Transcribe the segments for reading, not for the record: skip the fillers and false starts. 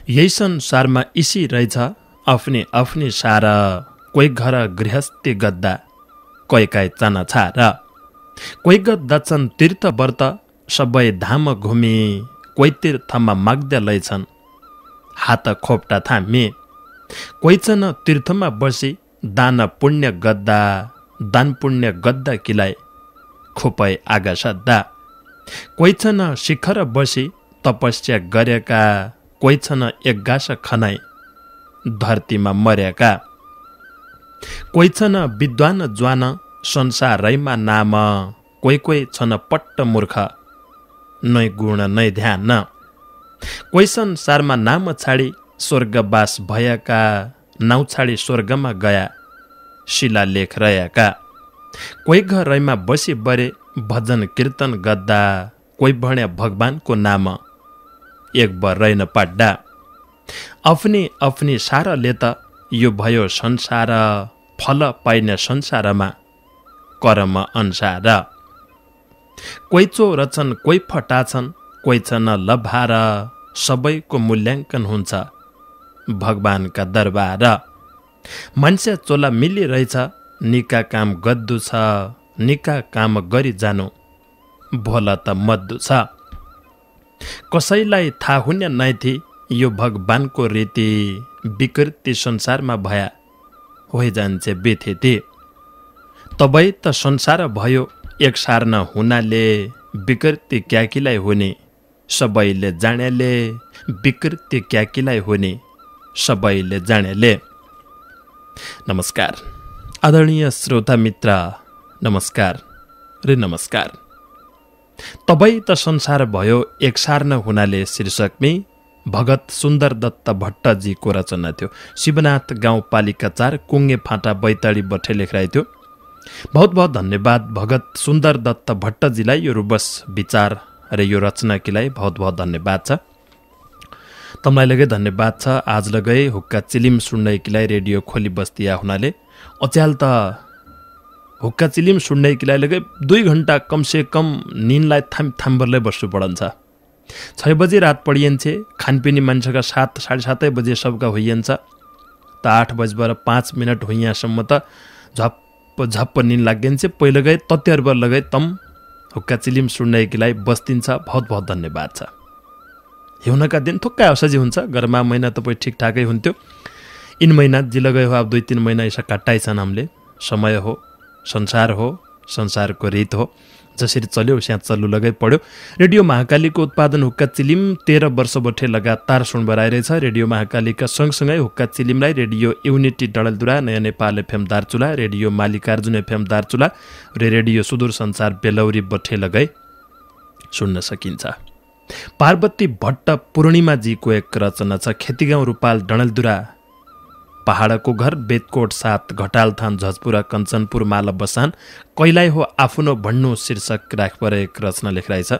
यही संसारमा इसी रहेछ आफ्नी आफ्नी सारा, कोही घर गृहस्थी गद्दा कोही काई चना छार, कोही गद्दछन् तीर्थ व्रत सबै धाम घुमी, कोही तीर्थमा माग्दै लैछन् हात खोप्टा थामी, कोही छन् तीर्थमा बसी दान पुण्य गद्दा, दान पुण्य गद्दा किलाई खुपै आगा सद्दा, कोही छन् शिखर बसी तपस्या गरेका, कोही छन् एक गाँस खनाई धरतीमा मर्याका, कोही छन् विद्वान ज्वान संसारैमा नाम, कोही कोही छन् पट्ट मूर्ख नै गुण नै ध्यान, कोही संसारमा नाम छाडी स्वर्गवास भएका, नाउँ छाडी स्वर्गमा गया शिलालेख रहेका, कोही घरैमा बसी बरे भजन कीर्तन गद्दा, कोही भन्या भगवानको नाम एक बर रैन पाड्डा, आफ्नी आफ्नी सारले त यो भयो संसार, फल पाइने संसारमा कर्म अनुसार, कोही चोर छन् कोही फटा छन् कोही छन् लभार, सबैको मूल्याङ्कन हुन्छ भगवानका दरबार, मान्छे चोला मिलिरहेछ निका काम गद्दु छ, निका काम गरी जानु भोला त मद्दु छ, कसैलाई थाहा हुने नै थी यो भगवानको रीति, विकृति संसारमा भया होइजान्छ बिथिति, तबै त संसार भयो एक सार्न हुनाले, विकृति क्याकिलाई हुने सबैले जानेले, विकृति क्याकिलाई हुने सबैले जानेले। नमस्कार आदरणीय श्रोता मित्र, नमस्कार रे नमस्कार। तबै त संसार भयो एक सार्न हुनाले शीर्षकमै भगत सुन्दर दत्त भट्टजीको रचना थियो। शिवनाथ गाउँपालिका 4 कुङ्गे फाँटा बैतडी बठे लेखिरहेको थियो। बहुत बहुत धन्यवाद भगत सुन्दर दत्त भट्टजीलाई यो रुबस विचार र यो रचनाकीलाई बहुत बहुत धन्यवाद छ। तमलाई लगे धन्यवाद छ। आज लगे हुक्का चिलिम सुन्नैकीलाई रेडियो खोली बस्तिया हुनाले अच्याल त हुक्का चिलिम सुन्नैकीलाई लगे 2 घण्टा कमसे कम निनलाई थाम्बरलाई बस्नु पडन्छ। 6 बजे रात पढियन्छे, खानपिनी मान्छेका 7 साढे 7 बजे सबका होइन्छ त 8 बजेबाट 5 मिनट होइयासम्म त झप्प निन लाग्छ। पहिलो गए तत्यारबर लगे तम हुक्का चिलिम सुन्नैकीलाई बस्तिन्छ। बहुत बहुत धन्यवाद छ। हिउँनका दिन थोक्कै असजी हुन्छ। गरमा महिना तपाईँ ठिकठाकै हुन्थ्यो। इन महिना जिल्ला गयो अब 2-3 महिना ऐसा काट्टाइ छन् हामीले। समय हो, संसार हो, संसारको रीत हो। जसरी चल्यो स्याहाँ चल्नु लगै पढ्यो। रेडियो महाकालीको उत्पादन हुक्का चिलिम 13 वर्ष बठे लगातार सुनबर आइरहेछ। रेडियो महाकालीका सँगसँगै हुक्का चिलिमलाई रेडियो युनिटी डडेलधुरा, नयाँ Nepal FM Darchula, radio Mallikarjun FM Darchula र रेडियो सुदूर संसार बेलौरी बठे लगै सुन्न सकिन्छ। पार्वती भट्ट पूर्णिमाजीको एक रचना छ। खेतीगाउँ रूपाल डडेलधुरा, पहाडको घर, बेतकोट 7, घटालथान, झजपुरा, कञ्चनपुर, माला बसान, कैलाई हो आफ्नो भन्नु शीर्षक राखपर एक रचना लेखिरहेछ।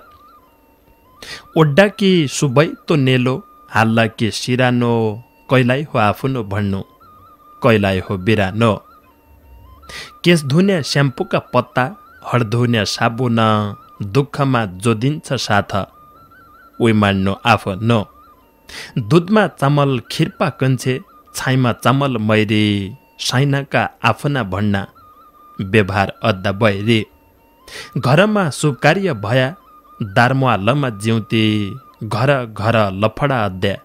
ओड्डा कि सुबै तो नेलो, हाल्ला कि सिरानो, कैलाई हो आफ्नो भन्नु, कैलाई हो बिरानो। केस धुने स्याम्पूका पत्ता, हड धुने साबुन, दुःखमा जो दिन्छ साथ, उही मान्नु आफ्नो। दुधमा चामल खिर्पा कन्छे, छाइमा चामल मैरी, साइनाका आफ्ना भन्ना, व्यवहार अद्दा बैरी। घरमा शुभ कार्य भया, दारमुवालमा जिउती, घर घर लफडा अद्या,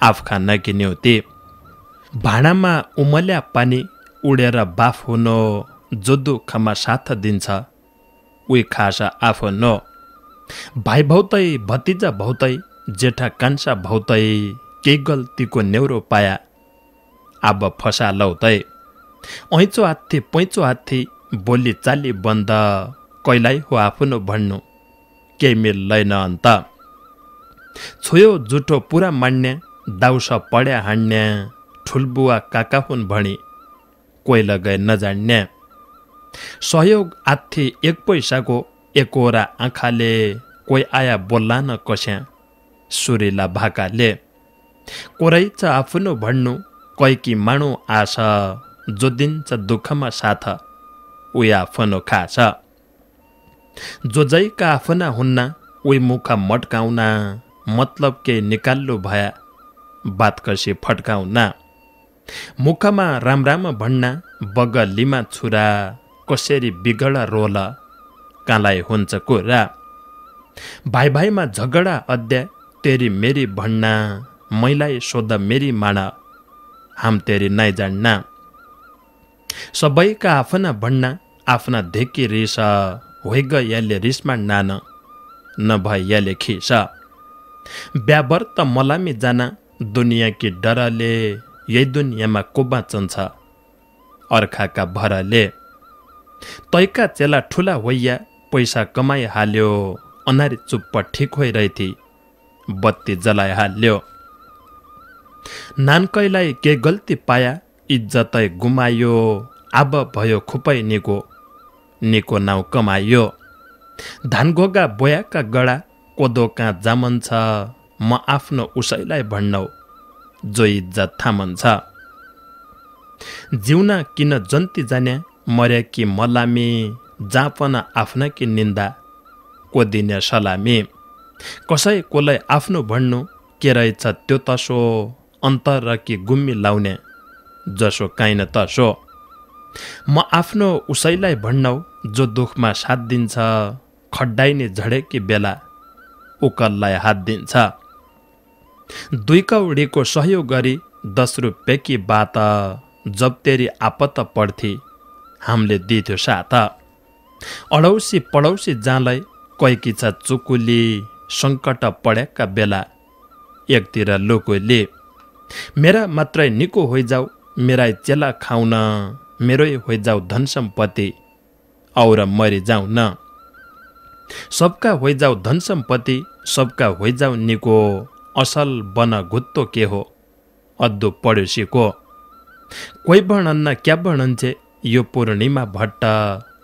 आफखा नकिन्युती। भाँडामा उमल्या पानी, उडेर बाफ हुनो, जो दुःखमा साथ दिन्छ, उही खासा आफ्नो। भाइ भौतै, भतिजा भौतै, जेठा कान्छा भौतै, केही गल्तीको न्यौरो पाया, अब फसा लौतै। ऐँचो हात्ती पैँचो हात्ती, बोली चाली बन्द, कैलाई हो आफ्नो भन्नु, केही मिल्दैन अन्त। छोयो जुठो पुरा मान्ने, दाउस पड्या हान्ने, ठुलबुवा काका हुन् भनी, कोही लगै नजान्ने। सहयोग आथी 1 पैसाको, एकोरा आँखाले, कोही आया बोल्ला न कस्या, सुरीला भाकाले। कोरैच आफ्नो भन्नु, कैकी माणु आशा, जो दिन्छ दुःखमा साथ, उही आफ्नो खाछ। जो जैका आफ्ना हुन्ना, उही मुखा मट्काउना, मतलब के निकाल्नु भया, बात कसी फट्काउना मुखमा राम राम भन्ना बगलीमा छुरा कसरी बिगड रोल कालाई हुन्छ कुरा भाइ भाइमा झगडा अध्याय तेरी मेरी भन्ना मैलाई सोध मेरी माना हम तेरी नै जान्ना सबैका आफ्ना भन्ना आफ्ना धेकी रिस होइग याले रिसमा नान नभए याले खिस ब्याबर त मलामी जाना दुनियाँ कि डरले यही दुनियाँमा को बाँचन्छ अर्खाका भरले तैका चेला ठुला होइया पैसा कमाइ हाल्यो अनारी चुप्प ठिक होइरहेथी बत्ती जलाइ हाल्यो नानकैलाई के गल्ती पाया इज्जतै गुमायो अब भयो खुपै निको नाउँ कमायो धानघोगा बोयाका गडा कोदो कहाँ जामन छ म आफ्नो उसैलाई भन्नौ जो इज्जत थामन छ जिउना किन जन्ती जान्या मर्या कि मलामी जापन आफ्ना कि निन्दा को दिने सलामी कसै कोलाई आफ्नो भन्नु के रहेछ त्यो तसो अन्तर कि गुम्मी लाउने जसो काइन तसो म आफ्नो उसैलाई भन्नौ जो दुखमा साथ दिन्छ खड्डाइने झडेकी बेला उकललाई हात दिन्छ दुई कौडीको सहयोग गरी 10 रुपैयाँकी बात जब तेरी आपत पर्थी हामीले दिथ्यो साथ अडौसी पडौसी जाँलाई कैकिछा चुकुली सङ्कट पड्याका बेला एकतिर लोकोली मेरा मात्रै निको होइजाऊ मेरा चेला खाउन मेरै होइजाऊ धन सम्पत्ति और मरि जाऊ न सबका होइजाऊ धन सम्पत्ति सबका होइजाऊ निको असल बन गुत्तो के हो अद्दो पडोसीको कोही भणन्न क्या भणन्छे यो पूर्णिमा भट्ट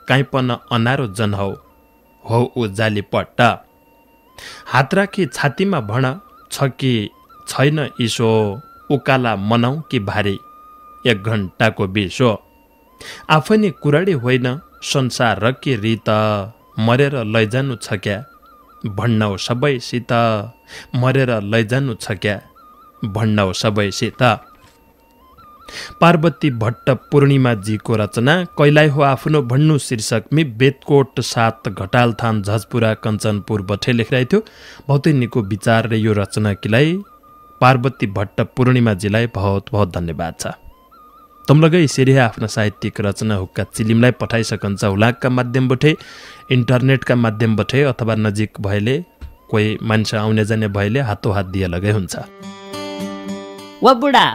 काहीँ पन अनारो जन हो उजाली पट्ट हात राखी छातीमा भण छ कि छैन इसो उकाला मनाऊ कि भारी 1 घण्टाको बिसो आफनी कुराडी होइन संसार र कि रीत मरेर लैजानु छ क्या भन्नौ सबैसित मरेर लैजानु छ क्या भन्नौ सबैसित पार्वती भट्ट पूर्णिमाजीको रचना कैलाइ हो आफ्नो भन्नु शीर्षक मि बेतकोट 7 घटालथान झजपुरा कञ्चनपुर बठे लेखिरहेको थियो बहुतै निको विचार र यो रचना किलाई पार्वती भट्ट पूर्णिमाजीलाई बहुत बहुत धन्यवाद छ तमलगै यसरी आफ्ना साहित्यिक रचना हुक्का चिलिमलाई पठाइसकन्छ हुलाकका माध्यमबाटै इन्टरनेटका माध्यमबाटै अथवा नजिक भएले कोही मान्छे आउने जाने भएले हातो हात दिए लगै हुन्छ वा बुढा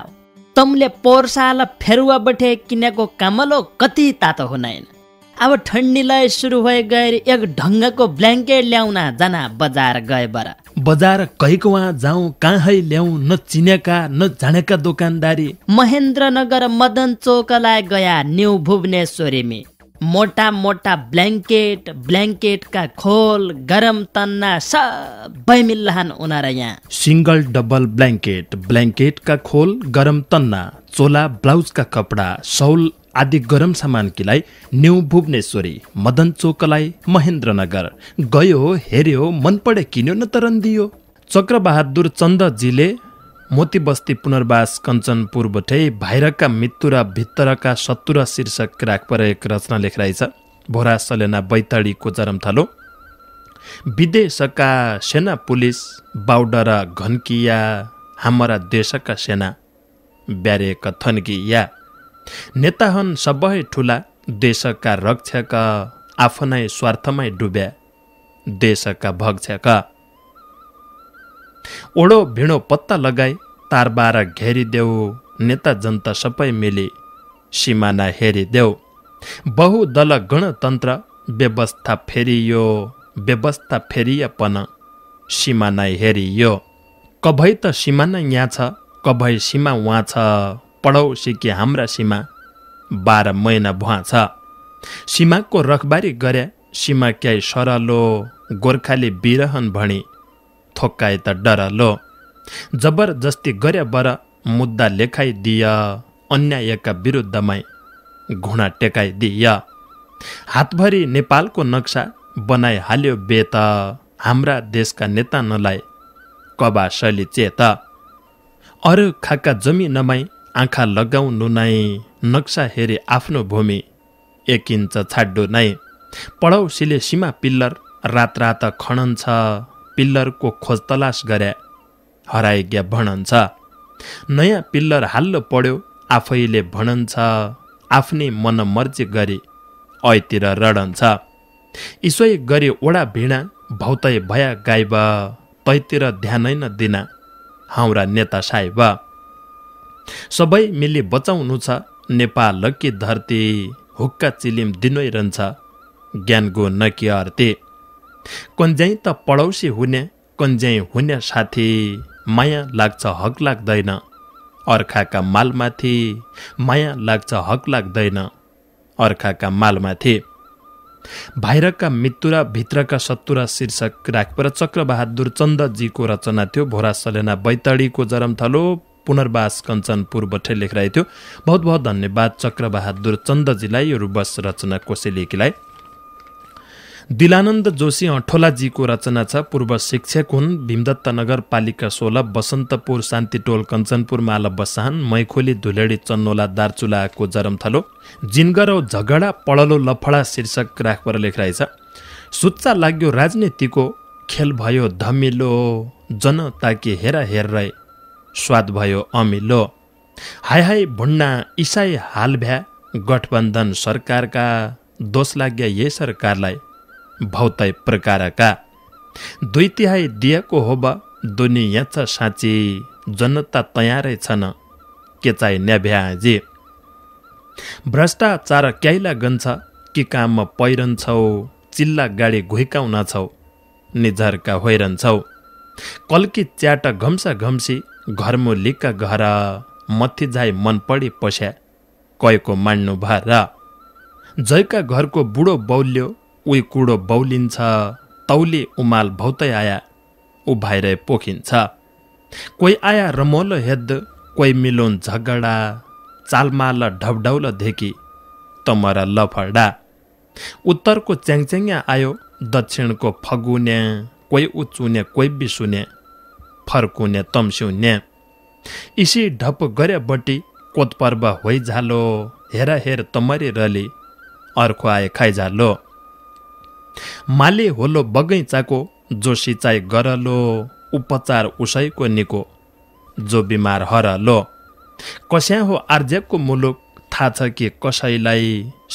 तमले पोर्साल फेरुवा बठे किनेको कामलो कति तातो हुनाइन अब ठण्डीलाई सुरु भए गएर एक ढङ्गको ब्ल्याङ्केट ल्याउन जाना बजार गए बरा बजार कहीको वहाँ जाउँ कहाँ ल्याउँ न चिनेका न जानेका दोकानदारी महेन्द्रनगर मदन चौकलाई गया न्यू भुवनेश्वरीमी मोटा मोटा ब्ल्याङ्केटका खोल गरम तन्ना सबै मिल्लाहन उनार यहाँ सिंगल डबल ब्ल्याङ्केटका खोल गरम तन्ना चोला ब्लाउजका कपडा सौल आदि गरम सामान किलाई न्यू भुवनेश्वरी मदन चौकलाई महेन्द्रनगर गयो हेर्यो मन पढे किन्यो न तरन दियो चक्रबहादुर चन्दजीले मोती बस्ती पुनर्वास कञ्चनपुरबाटै भाइरका मृत्यु र भित्तरका शत्रु शीर्षक राख पर एक रचना लेखिरहेछ भोरा सलेना बैतडीको जरमथलो विदेशका सेना पुलिस बाउडर घन्किया हाम्रा देशका सेना ब्यारेक थन्किया नेता हन् सबै ठुला देशका रक्षक आफ्नै स्वार्थमै डुब्या देशका भक्षक ओडो भिडो पत्ता लगाई तारबार घेरिदेऊ नेता जनता सबै मिली सिमाना हेरिदेऊ बहुदल गणतन्त्र व्यवस्था फेरियपन सिमाना हेरियो कभै त सिमाना यहाँ छ कभै सीमा वहाँ छ पडौसी कि हाम्रा सीमा 12 महिना भुवा छ सीमाको रखबारी गरे सीमा क्याइ सरलो गोर्खाली बिरहन भणी थोक्काए त डरलो जबरजस्ती गरे बर मुद्दा लेखाइदिय अन्यायका विरुद्धमै घुँडा टेकाइदिय हातभरि नेपालको नक्सा बनाइ हाल्यो बेत हाम्रा देशका नेता नलाई कबा शैली चेत अरू खाका जमी नमाई आँखा लगाउनु नै नक्सा हेरे आफ्नो भूमि 1 इन्च छाड्डो नै पडौसीले सीमा पिल्लर रात रात खणन्छ पिल्लरको खोज तलास गरे हराइग्या भणन्छ नयाँ पिल्लर हाल्लो पड्यो आफैले भणन्छ आफ्नै मन मर्जी गरी ऐतिर रडन्छ इसै गरी ओडा भिडा भौतै भया गाइब तैतिर ध्यानै नदिना हाम्रा नेता साहेब सबै मिली बचाउनु छ नेपालकी धरती हुक्का चिलिम दिनै रहन्छ ज्ञानको नकी अर्थे कन्ज्याइ त पडौसी हुने कन्ज्याइ हुने साथी माया लाग्छ हक लाग्दैन अर्खाका मालमाथि माया लाग्छ हक लाग्दैन अर्खाका मालमाथि बाहिरका मितुरा भित्रका शत्रुरा शीर्षक राखेर चक्रबहादुर चन्दजीको रचना थियो। भोरा सलेना बैतडीको जरमथलो पुनर्वास कञ्चनपुर बठे लेखिरहेको थियो। बहुत बहुत धन्यवाद चक्रबहादुर चन्दजीलाई यो रुबस रचना कोसेलेकीलाई। दिलानन्द जोशी अठोलाजीको रचना छ। पूर्व शिक्षक हुन्। भीमदत्त नगरपालिका 16 बसन्तपुर शान्तिटोल कञ्चनपुर माल बसाहान मैखोली धुलेडी चन्नोला दार्चुलाको जरमथलो जिनगर औ झगडा पडलो लफडा शीर्षक राखेर लेखिरहेछ। सुच्चा लाग्यो राजनीतिको खेल भयो धमिलो जनताकी हेरा हेर्रै स्वाद भयो अमिलो हाय हाय भुन्ना इसाई हाल भ्या गठबन्धन सरकारका दोष लाग्या यही सरकारलाई भौतै प्रकारका 2/3 दिएको हो बा दुनियाँ छ साँची जनता तयारै छन् के चाहिँ न्याभ्याजी भ्रष्टाचार क्याइला गन्छ कि काममा पैरन्छौ चिल्ला गाडी घुइकाउन छौ निझरका होइरन्छौ कल्की च्याट घम्सा घम्सी घरमुलीका घर मथि जाई मन पडी पस्या कयको मान्नु भर जयका घरको बुढो बौल्यो उही कुडो बौलिन्छ तौली उमाल भौतै आया उभाइरै पोखिन्छ कोही आया रमोलो हेद कोही मिलोन झगडा चालमाल ढबढौल धेकी तमरा लफडा उत्तरको च्याङच्याङ्या आयो दक्षिणको फगुन्या कोही उचुन्या कोही बिसुन्या फर्कुन्या तम्स्युन्या इसी ढप गरे बटी कोतपर्व होइझालो हेरा हेर तमरी रली अर्को आए खाइझालो माले होलो बगैँचाको जो सिँचाइ गरलो उपचार उसैको निको जो बिमार हरलो कस्या हो आर्जेको मुलुक थाहा छ कि कसैलाई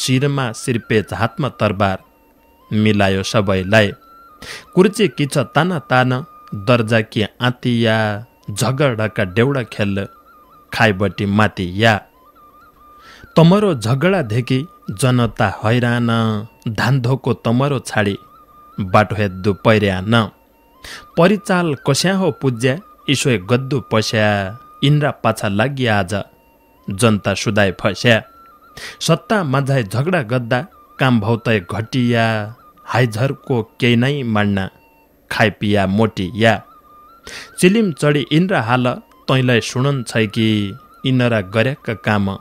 शिरमा सिरपेच हातमा तरबार मिलायो सबैलाई कुर्ची किछ ताना तान दर्जा कि आँतिया झगडाका डेउडा खेल खाइबटी मातिया तमरो झगडा देखि जनता हैरान धान्धोको तमरो छाडी बाटो हेद्दु पैर्यान परिचाल कस्या हो पूज्या ईश्वय गद्दु पस्या इन्द्रा पाछा लागि आज जनता सुदाय फस्या सत्ता माझाइ झगडा गद्दा काम भौतै घटिया हाइझरको केही नै मान्ना खाइपिया मोटिया चिलिम चढी इन्द्रा हाल तैँलाई सुनन् छै कि इनरा गरेका काम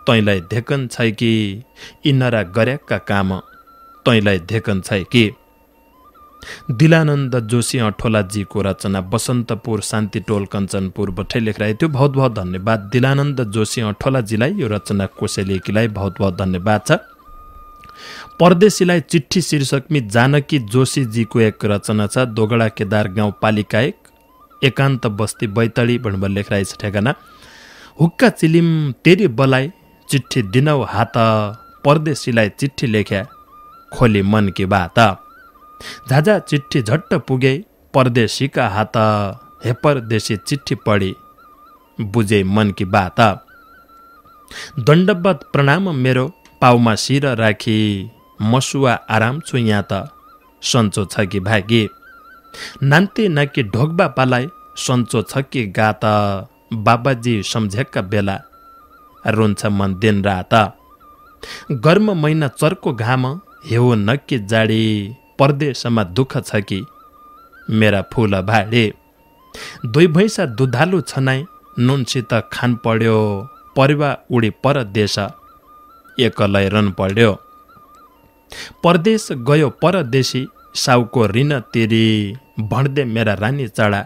तैँलाई धेकन छै कि इनरा गरेका काम तैँलाई धेकन छै कि। दिलानन्द जोशी अठोलाजीको रचना बसन्तपुर शान्तिटोल कञ्चनपुर बठै लेखिरहेको थियो। बहुत बहुत धन्यवाद दिलानन्द जोशी अठोलाजीलाई। यो रचना कोसेलेकीलाई बहुत बहुत धन्यवाद छ। परदेशीलाई चिट्ठी शीर्षकमी जानकी जोशीजीको एक रचना छ। दोगडा केदार गाउँपालिका 1 एकान्त बस्ती बैतडी भनेर लेखिरहेको छ ठेगाना। हुक्का चिलिम तेरी बलाई चिट्ठी दिनौ हात परदेशीलाई चिट्ठी लेख्या खोली मन की बात झाझा चिट्ठी झट्ट पुगे परदेशीका हात हे परदेशी चिट्ठी पढी बुझे मन की बात दण्डवत प्रणाम मेरो पाउमा शिर राखी मसुवा आराम छु यहाँ त सन्चो छ कि भागी नान्ती नाकी ढोकबा पालाई सन्चो छ कि गात बाबाजी सम्झेका बेला रुन्छ मन दिन रात गर्म महिना चर्को घाम हेउ नक्की जाडी परदेशमा दुःख छ कि मेरा फूल भाडे 2 भैँसा दुधालु छनाई नुनसित खान पर्यो परिवार उडी परदेश एकलै रन पर्यो परदेश गयो परदेशी साउको ऋण तिरी भण्दे मेरा रानी चढा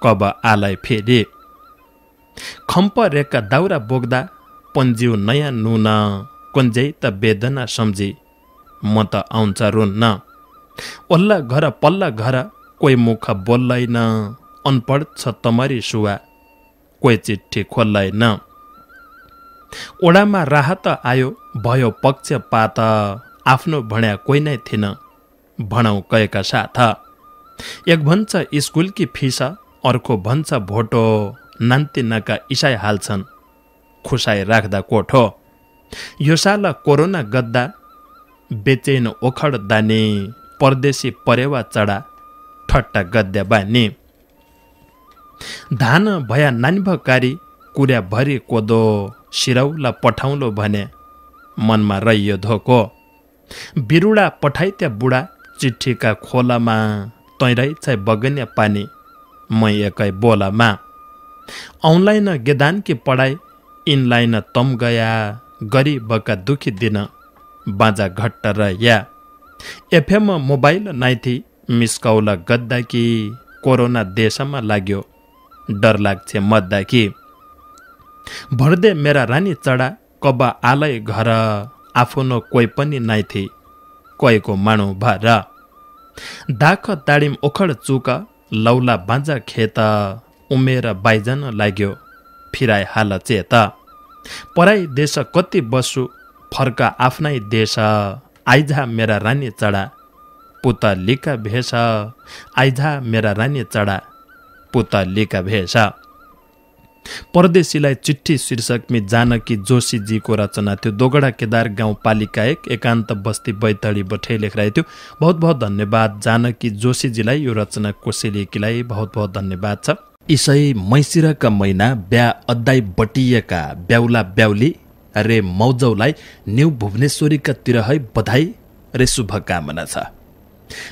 कब आलाई फेरि खम्प रेका दाउरा बोक्दा पन्जिउ नयाँ नुन कुन्जै त वेदना सम्झी म त आउँछ रुन्न ओल्ला घर पल्ला घर कोही मुख बोल्दैन अनपढ छ तमरी सुवा कोही चिट्ठी खोल्दैन ओडामा राहत आयो भयो पक्षपात आफ्नो भण्या कोही नै थिएन भनौँ कएका साथ एक भन्छ स्कुलकी फिस अर्को भन्छ भोटो नान्ती नाका इसाई हाल्छन् खुसाई राख्दा कोठो यो साल कोरोना गद्दा बेचेन ओखड दानी परदेशी परेवा चढा ठट्टा गद्या बानी धान भया नानीभकारी कुर्या भरी कोदो सिरौला पठाउलो भने मनमा रहियो धोको बिरुडा पठाइत्या बुढा चिठीका खोलामा तैरै छै बगन्या पानी म एकै बोलामा अनलाइन गेदानकी पढाइ इनलाइन तम गया गरिबका दुखी दिन बाजा घट्ट रह्या एफएम मोबाइल नाइथी मिस्कौला गद्दा कि कोरोना देशमा लाग्यो डर लाग्छ मद्दा कि भर्दे मेरा रानी चढा कबा आलै घर आफ्नो कोही पनि नाइथी कोहीको माणु भर दाख ताडिम ओखड चुक लौला बाँझा खेत उमेर बाइजन लाग्यो फिराइ हाल चेत पराई देश कति बसु फर्का आफ्नै देश आइझा मेरा रानी चढा पुतलीका भेष आइझा मेरा रानी चढा पुतलीका भेष परदेशीलाई चिट्ठी शीर्षकमी जानकी जोशीजीको रचना थियो। दोगडा केदार गाउँपालिका 1 एकान्त बस्ती बैतडी बठे लेखिरहेको थियो। बहुत बहुत धन्यवाद जानकी जोशीजीलाई, यो रचना कोसेलीकीलाई बहुत बहुत धन्यवाद छ। इसै मैसिरका महिना ब्या अद्दाई बटिएका ब्याउला ब्याउली रे मौजौलाई न्यू भुवनेश्वरीका तिरहै बधाई रे शुभकामना छ।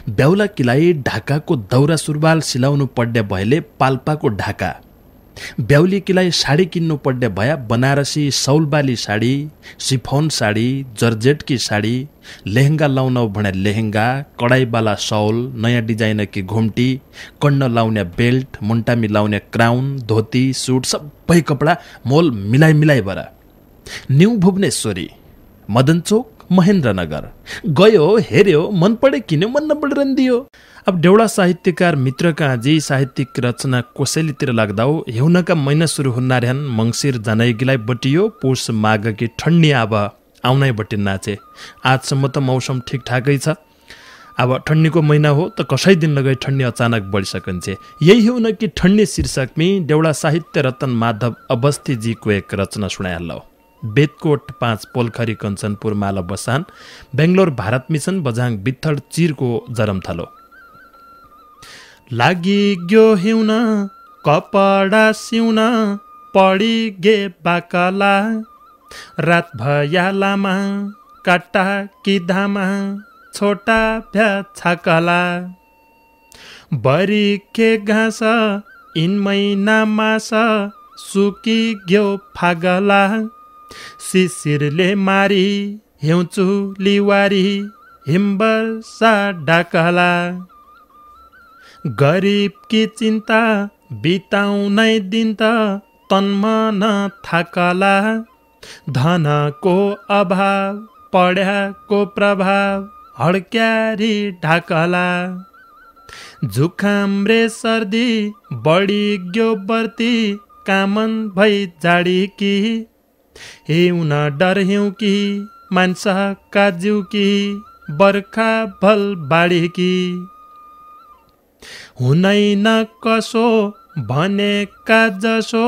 ब्याउला किलाई ढाकाको दौरा सुरुवाल सिलाउनु पड्ने भएले पाल्पाको ढाका, ब्याउली किलाई साडी किन्नु पड्ने भया बनारसी सौलबाली साडी, सिफोन साडी, जर्जेटकी साडी, लेहेङ्गा लाउन भने लेहेङ्गा, कडाईवाला सौल, नयाँ डिजाइनकी घुम्टी, कन्न लाउने बेल्ट, मुन्टामी लाउने क्राउन, धोती, सुट सबै कपडा मोल मिलाइ मिलाइ भएर न्यू भुवनेश्वरी मदनचोक महेन्द्रनगर गयो, हेर्यो, मन पढे किन्यो, मन नपढे रन्दियो। अब देउडा साहित्यकार मित्रका आजी साहित्यिक रचना कोसेलीतिर लाग्दा हो हेउनका महिना सुरु हुन्ना रहन मंसिर जनैगीलाई बटियो, पुष माघकी ठण्डी अब आउनै बटि नाचे। आजसम्म त मौसम ठिकठाकै छ, अब ठण्डीको महिना हो त कसै दिन लगाई ठण्डी अचानक बढिसकन्छ। यही हुन कि ठण्डी शीर्षकमी देउडा साहित्य रतन माधव अवस्थीजीको एक रचना सुनाइहाल्लो। बेदकोट 5 पोलखरी कञ्चनपुर माला बसान बेङ्गलोर भारत मिसन बझाङ बित्थड चिरको जरम थालो। लागि ग्यो हिउन कपडा सिउन पढी गे बाकला, रात भयालामा काटा किधामा छोटा भ्या छाकला, बरी के घाँस इन महिना मास सुकी ग्यो फागला, शिशिरले मारी हिउँचु लिवारी हिम्बर्सा डाकला, गरिब की चिन्ता बिताउनै दिन त तन्मन थाकला, धनको अभाव पढ्याको प्रभाव हड्क्यारी ढाकला, जुखाम रे सर्दी बढी ग्यो बर्ती कामन भई जाडी की, हिउन डर हिउँ की मान्छा काज्यू की बर्खा भल बाढी की, हुनै न कसो भनेका जसो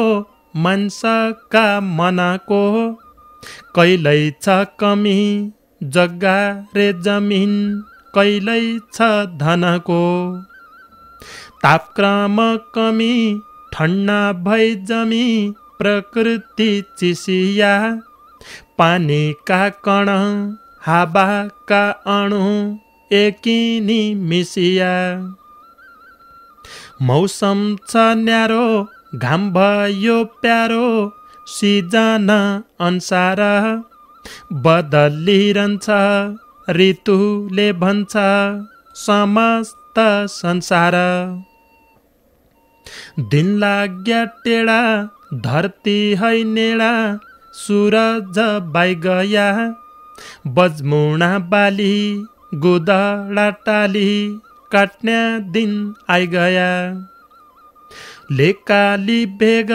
मान्छका मनको, कहिल्यै छ कमी जग्गा रे जमिन कहिल्यै छ धनको, तापक्रम कमी ठण्डा भई जमी प्रकृति चिसिया, पानीका कण हावाका अणु एकिनी मिसिया, मौसम छ न्यारो घाम भयो प्यारो सिजन अनुसार, बदलिरहन्छ ऋतुले भन्छ समस्त संसार, दिन लाग्या टेढा धरती है नेडा सूरज बाई गया बजमुना बाली गोदडा टाली काट्ने दिन आई गया लेकाली बेग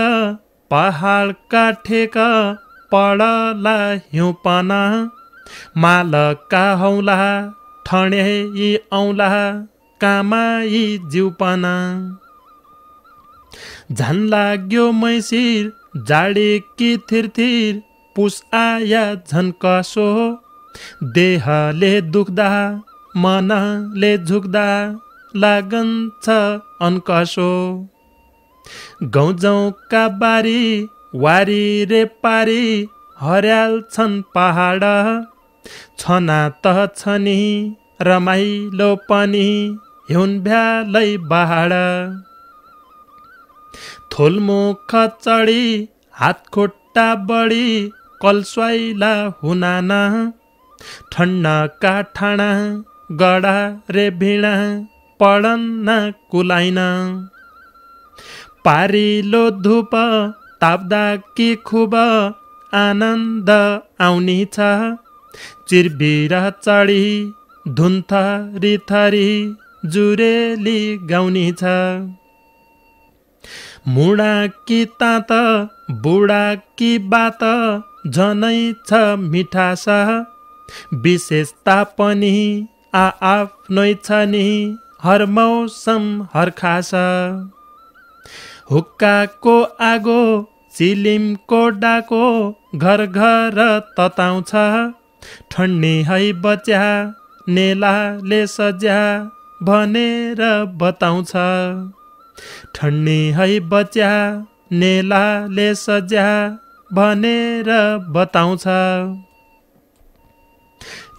पहाड काठेका पडला हिउँ पाना मालका हौला ठणे यी औला कामा यी जिउ पाना झन लाग्यो मैसिर जाडे कि थिरथिर पुस आया झन कसो देहले दुख्दा मनले झुक्दा लागन्छ अनकसो गौजौका बारी वारी रे पारी हर्याल छन् पहाड छना त छ नि रमाइलो पनि हिउन भ्यालै बहाड थोलमुख चढी हात खुट्टा बढी कलस्वाइला हुनाना ठण्डका ठाणा गडा रे भिणा पडन्न कुलाइन पारिलो धुप ताप्दा कि खुब आनन्द आउनी छ चिरबिर चढी धुन्थरी थरी जुरेली गाउनी छ मुडा कि तात बुढा कि बात झनै छ मिठास विशेषता पनि आफ्नै छ नि हर मौसम हर खास हुक्काको आगो चिलिमको डाको घर घर तताउँछ ठन्नी है बच्या नेलाले सज्या भनेर बताउँछ ठन्नी है बच्या नेलाले सज्या भनेर बताउँछ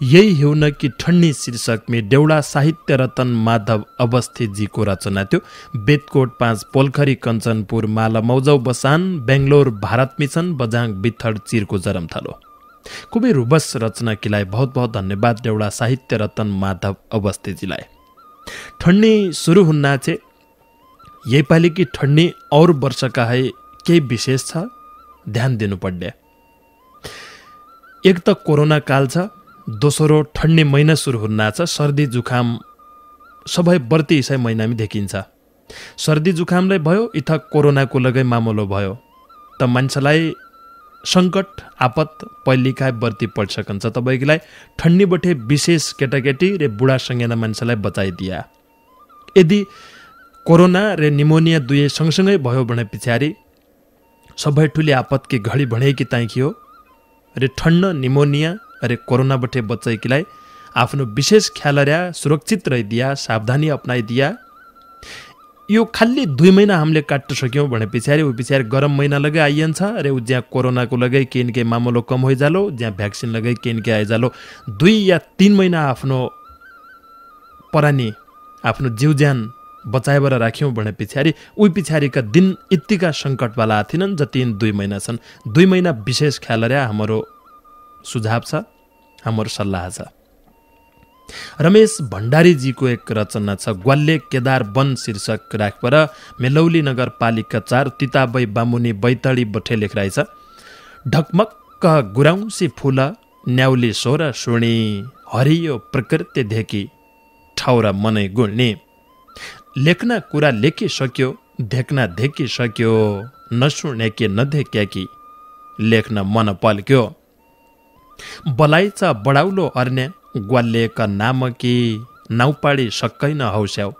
यही हेउन कि ठन्नी शीर्षकमा देउडा साहित्य रतन माधव अवस्थीजीको रचना थियो। बेतकोट 5 पोलखरी कञ्चनपुर माला मौजौ बसान बेङ्गलोर भारत मिसन बजाङ बिथड चिरको जरम थालो खुबै रुबस रचना किलाई बहुत बहुत धन्यवाद देउडा साहित्य रतन माधव अवस्थीजीलाई। ठन्नी सुरु हुन्ना छे यही पाली की ठन्नी और वर्ष का है केही विशेष छ ध्यान दिनु पर्ने। एक त कोरोना काल छ दोस्रो ठन्नी महिना सुरु हुन्ना छ सर्दी जुखाम सबै बर्ती यसै महिनामा देखिन्छ। सर्दी जुखामलाई भयो इथा कोरोनाको लगै मामलो भयो त मान्छेलाई संकट आपत पहिलिका बर्ती पड सकन्छ। तपाईलाई ठन्नी बटे विशेष केटाकेटी रे बुढा संज्ञाना मान्छेलाई बचाइदिया। यदि कोरोना रे निमोनिया दुई सँगसँगै भयो भने पछाडि सबै ठुली आपत की घडी भनेकी ताइकियो रे ठण्ड निमोनिया अरे कोरोना बटे बचाइकीलाई आफ्नो विशेष ख्याल रह्या सुरक्षित रहिदिया सावधानी अपनाइदिया। यो खाली 2 महिना हामीले काट्न सक्यौं भने पछाडि उ पछाडि गरम महिना लगै आइन्छ अरे उ ज्या कोरोनाको लगै केनके मामलो कम होइ जालो ज्या भ्याक्सिन लगै केनके आइ जालो 2 या 3 महिना आफ्नो परानी आफ्नो जीवज्यान बचाएर राख्यौं भने पछाडि उही पछाडिका दिन यतिका संकटवाला थिनन् जति 2 महिना छन्। 2 महिना विशेष ख्याल रह्या हाम्रो सुझाव छ हाम्रो सल्लाह छ। रमेश भण्डारी जी को एक रचना छ ग्वाल्ले केदार वन शीर्षक राखपर मेलौली नगरपालिका 4 तिताबै बामुनी बैतडी बठे लेखराइ छ। ढकमक्क गुराउँसी फूल न्याउली सोर सुणी हरियो प्रकृति देखि ठाउरा मनै गुल्ने लेख्न कुरा लेखिसक्यो देख्न देखिसक्यो नसुने के नदेख्या कि लेख्न मन पल्क्यो बलाइ छ बडाउलो अर्ने ग्वाल्लेका नाम कि नाउपाडी सक्दैन हौस्याउ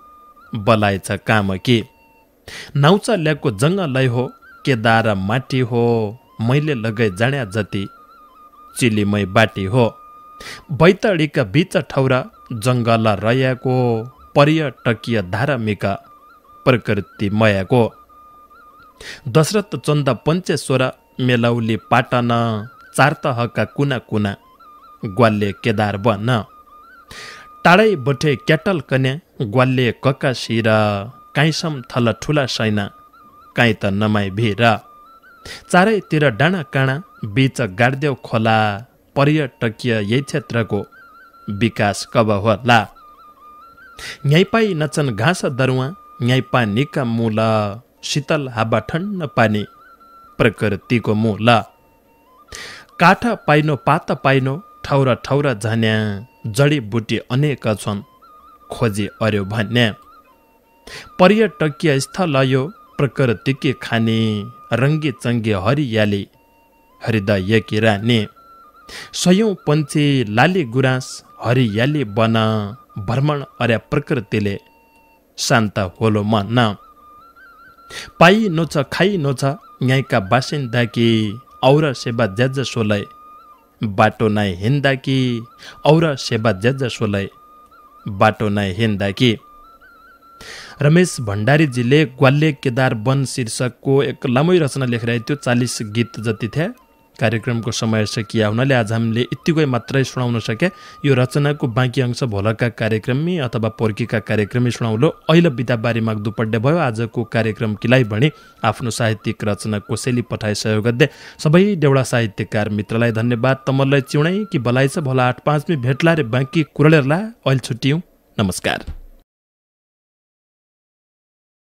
बलाइ छ काम कि नाउच ल्याएको जङ्गलै हो केदार माटी हो मैले लगै जान्या जति चिलीमै बाटी हो बैतडीका बीच ठौरा जङ्गल रहेको पर्यटकीय धार्मिक प्रकृति मयाको दशरथ चन्द पञ्चेश्वर मेलौली पाटन 4 तहका कुना कुना ग्वाल्ले केदार वन टाढै बठे क्याटल कन्या ग्वाल्ले कक्का शिर काइसम थल ठुला सैना काई त नमाई भिर चारैतिर डाँडा काँडा बीच गाड्देव खोला पर्यटकीय यही क्षेत्रको विकास कब होला न्याइपाई नचन घाँस दरुवा न्याइपा निका मूल शीतल हावा ठण्ड पानी प्रकृतिको मूल। काठ पाइनो पात पाइनो ठौर ठौर झान्या जडीबुटी अनेक छन् खोजी अर्यो भन्या। पर्यटकीय स्थल यो प्रकृतिकी खाने रङ्गी चङ्गी हरियाली हृदय किराने। सयौं पन्छी लाली गुराँस हरियाली बन भ्रमण अर्या प्रकृतिले शान्त होलो मन। पाइनो छ खाइनो छ यहीँका बासिन्दा कि और सेवा ज्याज सोलै बाटो नाइ हिँड्दा कि और सेवा ज्याज सोलै बाटो नाइ हिँड्दा कि। रमेश भण्डारीजीले ग्वाल्य केदार वन शीर्षकको एक लामै रचना लेखिरहेको थियो। 40 गीत जति थिए। कार्यक्रमको समय सकिया हुनाले आज हामीले यत्तिकै मात्रै सुनाउन सके। यो रचनाको बाँकी अंश भोलका कार्यक्रममै अथवा पर्कीका कार्यक्रममै सुनाउलो। अहिले बिदा बारी माग्दु पड्डे भयो। आजको कार्यक्रम किलाई भणी आफ्नो साहित्यिक रचना कोसेली पठाइ सहयोग गर्दै सबै देउडा साहित्यकार मित्रलाई धन्यवाद। तमलाई चिउनै कि बलाइ छ भोला 8-5 में भेट्ला रे बाँकी कुरलेरला। अहिले छुट्टियौँ। नमस्कार।